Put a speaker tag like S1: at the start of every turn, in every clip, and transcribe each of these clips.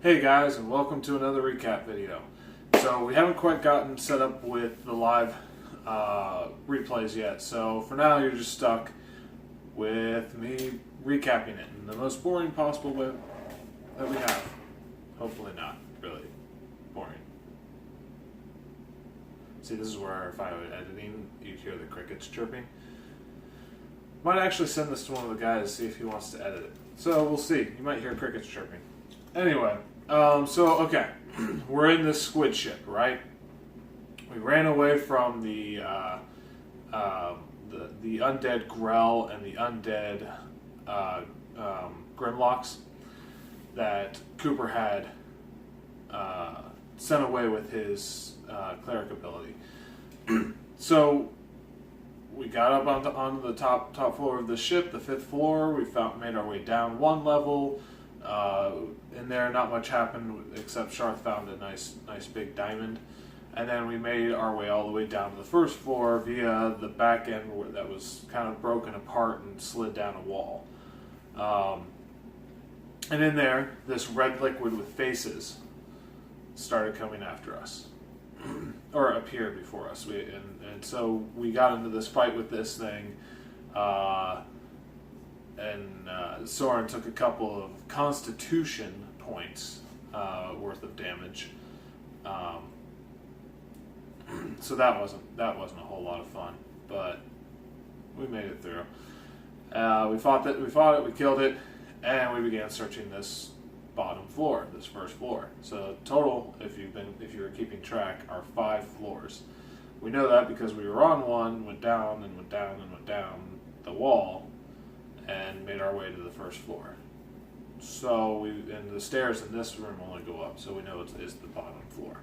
S1: Hey guys, and welcome to another recap video. So we haven't quite gotten set up with the live replays yet, so for now you're just stuck with me recapping it in the most boring possible way that we have. Hopefully not really boring. See, this is where if I was editing, you'd hear the crickets chirping. Might actually send this to one of the guys to see if he wants to edit it. So we'll see. You might hear crickets chirping. Anyway, okay, we're in this squid ship, right? We ran away from the undead Grell and the undead Grimlocks that Cooper had sent away with his cleric ability. So we got up onto the top floor of the ship, the 5th floor. We made our way down one level. In there, not much happened except Sharth found a nice big diamond, and then we made our way all the way down to the 1st floor via the back end that was kind of broken apart and slid down a wall. And in there, this red liquid with faces started coming after us, or appeared before us. And so we got into this fight with this thing. Soren took a couple of constitution points worth of damage, so that wasn't a whole lot of fun, but we made it through. We fought it, we killed it, and we began searching this bottom floor, this 1st floor. So total, if you were keeping track, are 5 floors. We know that because we were on one, went down and went down and went down the wall, and made our way to the 1st floor. So and the stairs in this room only go up, so we know it's the bottom floor.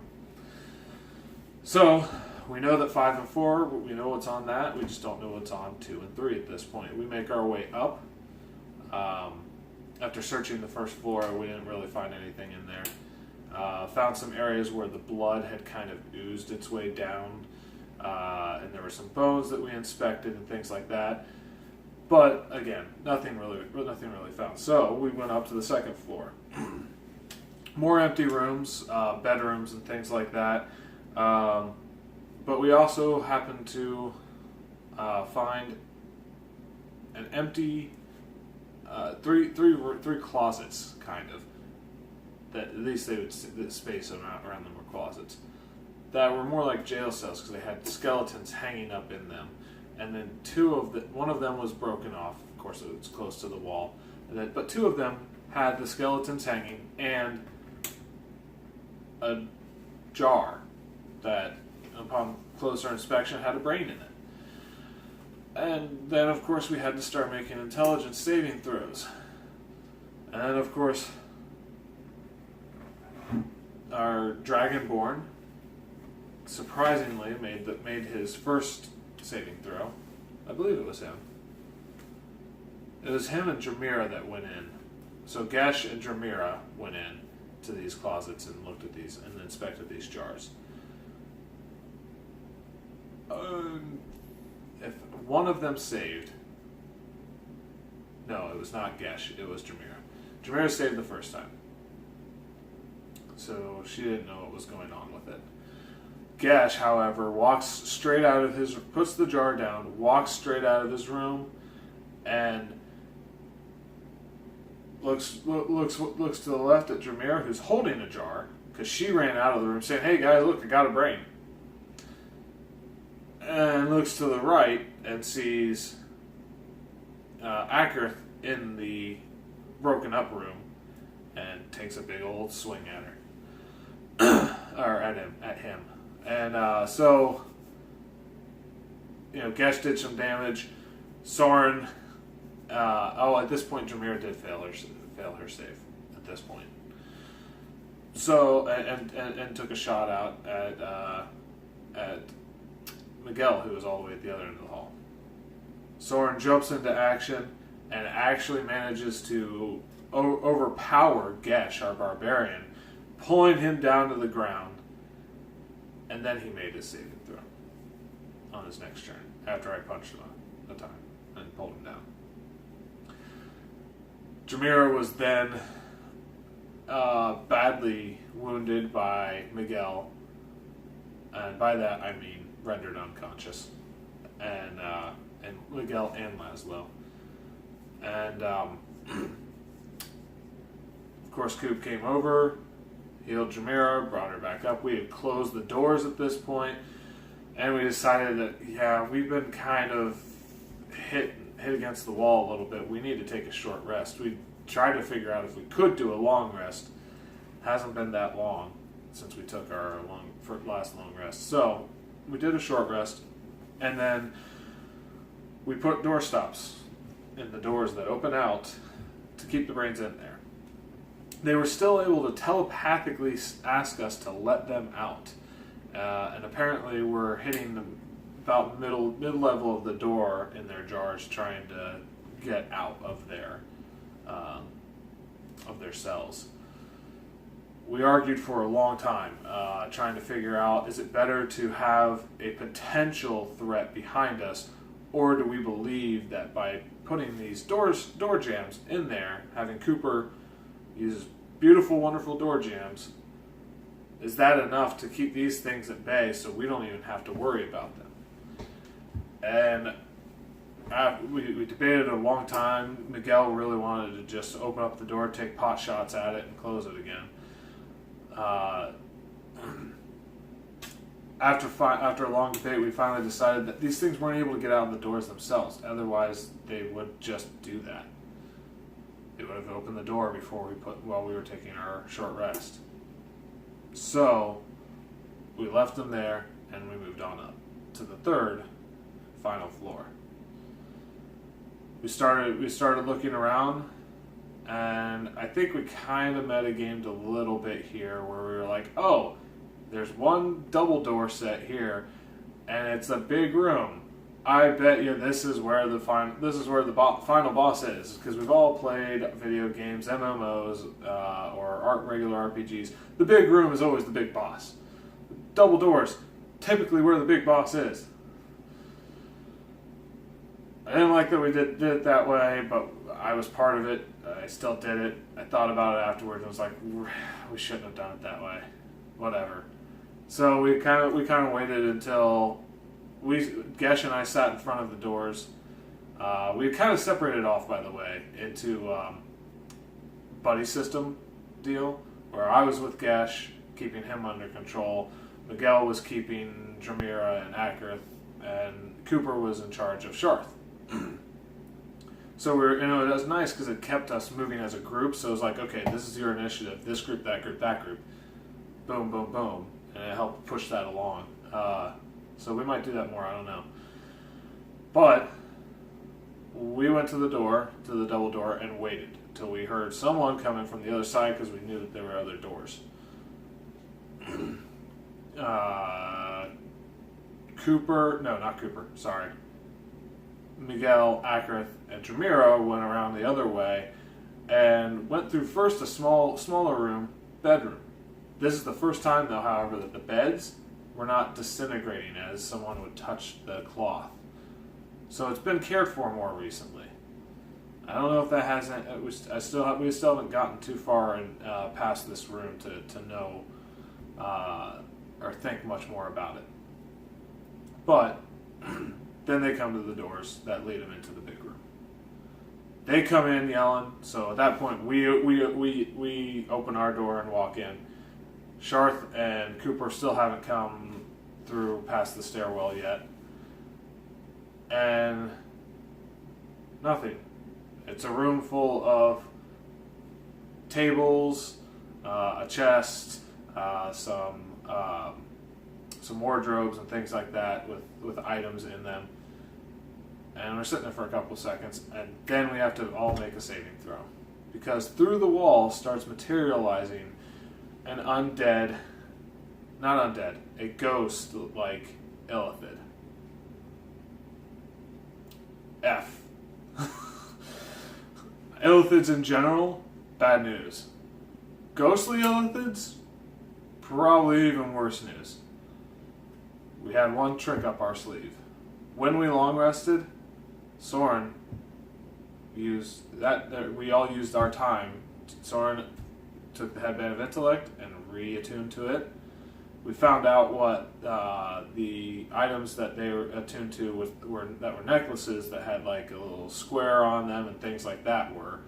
S1: So we know that 5 and 4, we know what's on that. We just don't know what's on 2 and 3 at this point. We make our way up. After searching the 1st floor, we didn't really find anything in there. Found some areas where the blood had kind of oozed its way down, and there were some bones that we inspected and things like that. But again, nothing really found. So we went up to the 2nd floor. More empty rooms, bedrooms, and things like that. But we also happened to find an empty three closets, kind of. That at least the space around them were closets that were more like jail cells because they had skeletons hanging up in them. And then one of them was broken off. Of course, it was close to the wall. But 2 of them had the skeletons hanging and a jar that, upon closer inspection, had a brain in it. And then, of course, we had to start making intelligence saving throws. And then, of course, our Dragonborn surprisingly made his first saving throw. I believe it was him. It was him and Dramira that went in. So Gesh and Dramira went in to these closets and looked at these and inspected these jars. If one of them saved, no, it was not Gesh. It was Dramira. Dramira saved the first time, so she didn't know what was going on with it. Gesh, however, puts the jar down, walks straight out of his room, and looks to the left at Dramira, who's holding a jar, because she ran out of the room saying, "Hey guys, look, I got a brain." And looks to the right and sees Akerth in the broken up room, and takes a big old swing at her, or at him. And so, Gesh did some damage. Soren, at this point, Dramira did fail her save at this point. So, and took a shot out at Miguel, who was all the way at the other end of the hall. Soren jumps into action and actually manages to overpower Gesh, our barbarian, pulling him down to the ground. And then he made his saving throw on his next turn, after I punched him a time and pulled him down. Dramira was then badly wounded by Miguel, and by that I mean rendered unconscious, and Miguel and Laszlo, and of course Coop came over, healed Jamira, brought her back up. We had closed the doors at this point, and we decided that we've been kind of hit against the wall a little bit. We need to take a short rest. We tried to figure out if we could do a long rest. Hasn't been that long since we took our last long rest. So we did a short rest, and then we put door stops in the doors that open out to keep the brains in there. They were still able to telepathically ask us to let them out, and apparently we're hitting about mid-level of the door in their jars, trying to get out of their cells. We argued for a long time, trying to figure out, is it better to have a potential threat behind us, or do we believe that by putting these door jams in there, having Cooper use beautiful, wonderful door jams, is that enough to keep these things at bay so we don't even have to worry about them? And we debated a long time. Miguel really wanted to just open up the door, take pot shots at it, and close it again. After a long debate, we finally decided that these things weren't able to get out of the doors themselves. Otherwise, they would just do that. They would have opened the door while we were taking our short rest. So we left them there, and we moved on up to the third, final floor. We started looking around, and I think we kind of metagamed a little bit here, where we were like, oh, there's one double door set here, and it's a big room. I bet you this is where the final boss is, because we've all played video games, MMOs, or regular RPGs. The big room is always the big boss. Double doors, typically where the big boss is. I didn't like that we did it that way, but I was part of it. I still did it. I thought about it afterwards and was like, we shouldn't have done it that way. Whatever. So we kind of waited until Gesh and I sat in front of the doors. We kind of separated off, by the way, into buddy system deal, where I was with Gesh, keeping him under control. Miguel was keeping Dramira and Akerth, and Cooper was in charge of Sharth. So it was nice because it kept us moving as a group. So it was like, okay, this is your initiative. This group, that group, that group. Boom, boom, boom, and it helped push that along. So we might do that more. I don't know. But we went to the double door, and waited until we heard someone coming from the other side, because we knew that there were other doors. Miguel, Akerth, and Dramira went around the other way and went through first a smaller room, bedroom. This is the first time, though, however, that the beds were not disintegrating as someone would touch the cloth. So it's been cared for more recently. I don't know if that hasn't. We still haven't gotten too far past this room to know or think much more about it. But then they come to the doors that lead them into the big room. They come in yelling. So at that point, we open our door and walk in. Sharth and Cooper still haven't come through past the stairwell yet. And nothing. It's a room full of tables, a chest, some wardrobes and things like that with items in them. And we're sitting there for a couple seconds, and then we have to all make a saving throw. Because through the wall starts materializing an a ghost like Illithid. F. Illithids in general, bad news. Ghostly Illithids, probably even worse news. We had one trick up our sleeve. When we long rested, Soren used that. We all used our time. Soren took the headband of intellect and reattuned to it. We found out what the items that they were attuned to were necklaces that had like a little square on them and things like that were.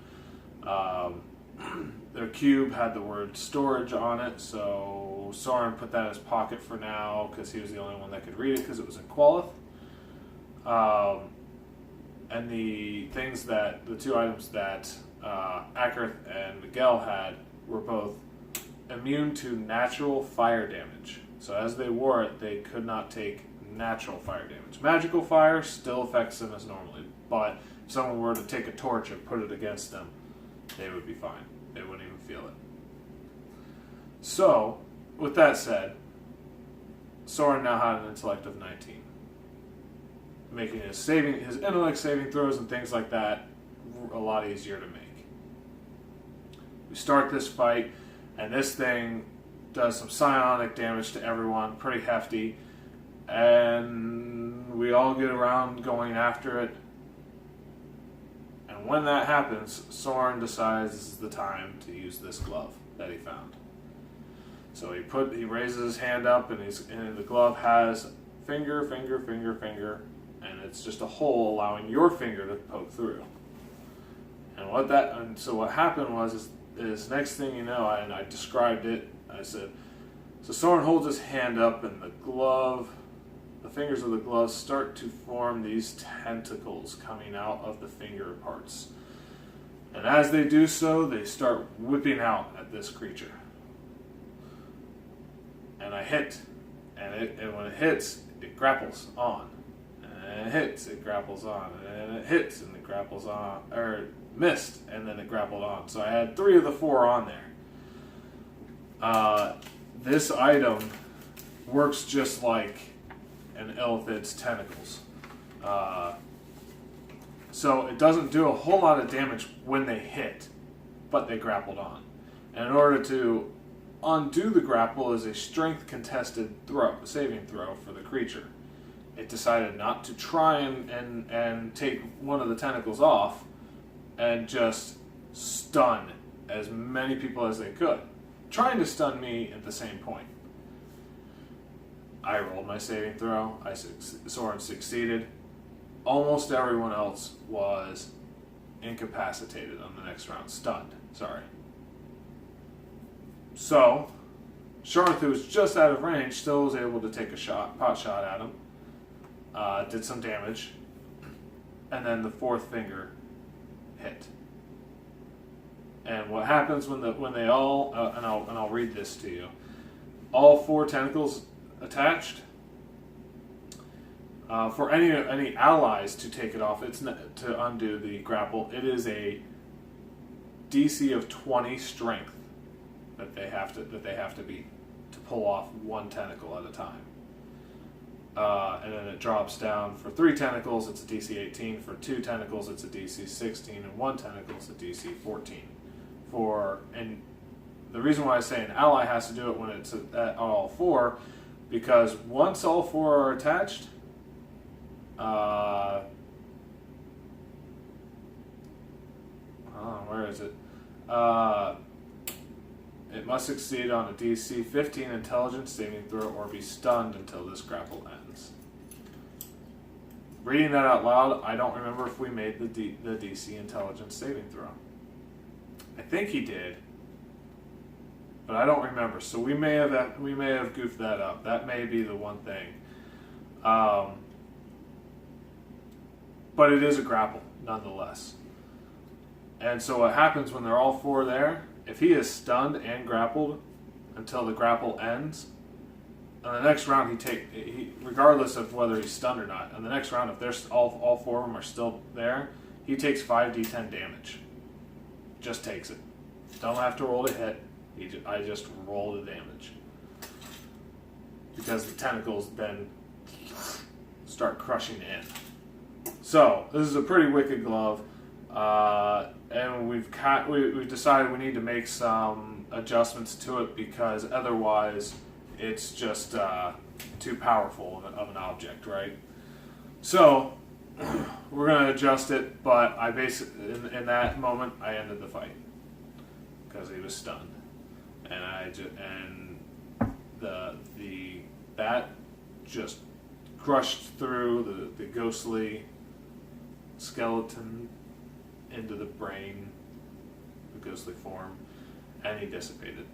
S1: Their cube had the word storage on it, so Soren put that in his pocket for now because he was the only one that could read it because it was in Qualith. And the two items that Akerth and Miguel had were both immune to natural fire damage. So as they wore it, they could not take natural fire damage. Magical fire still affects them as normally, but if someone were to take a torch and put it against them, they would be fine. They wouldn't even feel it. So, with that said, Soren now had an intellect of 19, making his intellect saving throws and things like that a lot easier to make. We start this fight, and this thing does some psionic damage to everyone, pretty hefty, and we all get around going after it. And when that happens, Soren decides this is the time to use this glove that he found. So he raises his hand up, and the glove has finger, and it's just a hole allowing your finger to poke through. And so what happened was next thing you know, and I described it. I said, so Soren holds his hand up, and the fingers of the glove start to form these tentacles coming out of the finger parts. And as they do so, they start whipping out at this creature. And I hit, and when it hits, it grapples on. And it hits, it grapples on. And it hits, and it grapples on. Or missed, and then it grappled on. So I had 3 of the 4 on there. This item works just like an Illithid's tentacles. So it doesn't do a whole lot of damage when they hit, but they grappled on. And in order to undo the grapple is a strength contested saving throw for the creature. It decided not to try and take one of the tentacles off and just stun as many people as they could, trying to stun me at the same point. I rolled my saving throw. Soren succeeded. Almost everyone else was incapacitated on the next round. Stunned. Sorry. So, Sharth, who was just out of range, still was able to take a pot shot at him. Did some damage. And then the 4th finger hit. And what happens when they all and I'll read this to you. All 4 tentacles attached. For any allies to take it off, to undo the grapple. It is a DC of 20 strength that they have to beat to pull off 1 tentacle at a time. And then it drops down for 3 tentacles. It's a DC 18. For 2 tentacles, it's a DC 16, and 1 tentacle is a DC 14. And the reason why I say an ally has to do it when it's at all 4, because once all 4 are attached, where is it? It must succeed on a DC 15 intelligence saving throw or be stunned until this grapple ends. Reading that out loud, I don't remember if we made the DC intelligence saving throw. I think he did, but I don't remember. So we may have goofed that up. That may be the one thing. But it is a grapple, nonetheless. And so what happens when they're all 4 there, if he is stunned and grappled until the grapple ends, on the next round he regardless of whether he's stunned or not, on the next round if there's all 4 of them are still there, he takes 5d10 damage. Just takes it. Don't have to roll to hit. I just roll the damage. Because the tentacles then start crushing in. So, this is a pretty wicked glove. And we've decided we need to make some adjustments to it because otherwise it's just too powerful of an object, right? So, we're going to adjust it, but I basically, in that moment, I ended the fight because he was stunned. edge, and the bat just crushed through the ghostly skeleton into the brain, the ghostly form, and he dissipated.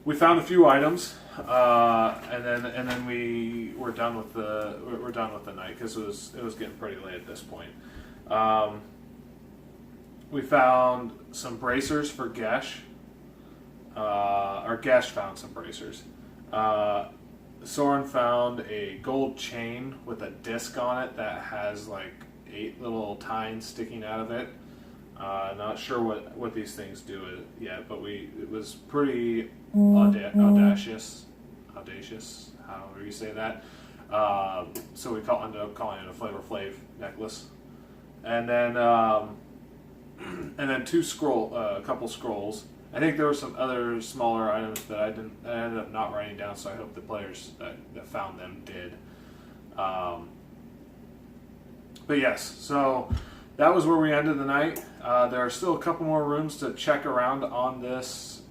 S1: We found a few items, and then we were done with the night because it was getting pretty late at this point. We found some bracers for Gesh. Or Gesh found some bracers. Soren found a gold chain with a disc on it that has like 8 little tines sticking out of it. Not sure what these things do yet, but it was pretty audacious, however you say that. So we ended up calling it a Flavor Flav necklace, and then a couple scrolls. I think there were some other smaller items that I ended up not writing down, so I hope the players that found them did. But yes, so that was where we ended the night. There are still a couple more rooms to check around on this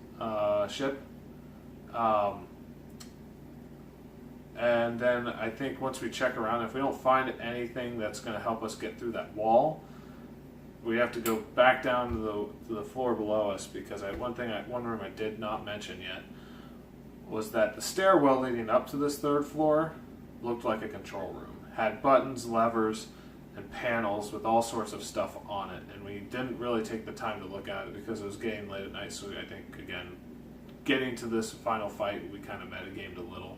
S1: ship. And then I think once we check around, if we don't find anything that's going to help us get through that wall, we have to go back down to the floor below us, because one room I did not mention yet was that the stairwell leading up to this third floor looked like a control room. Had buttons, levers, and panels with all sorts of stuff on it, and we didn't really take the time to look at it because it was getting late at night. So I think, again, getting to this final fight, we kind of metagamed a little.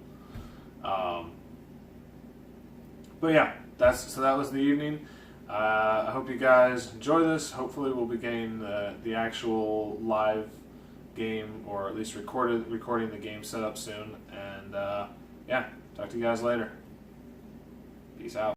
S1: But yeah, that was the evening. I hope you guys enjoy this. Hopefully we'll be getting the actual live game, or at least recording the game set up soon. And yeah, talk to you guys later. Peace out.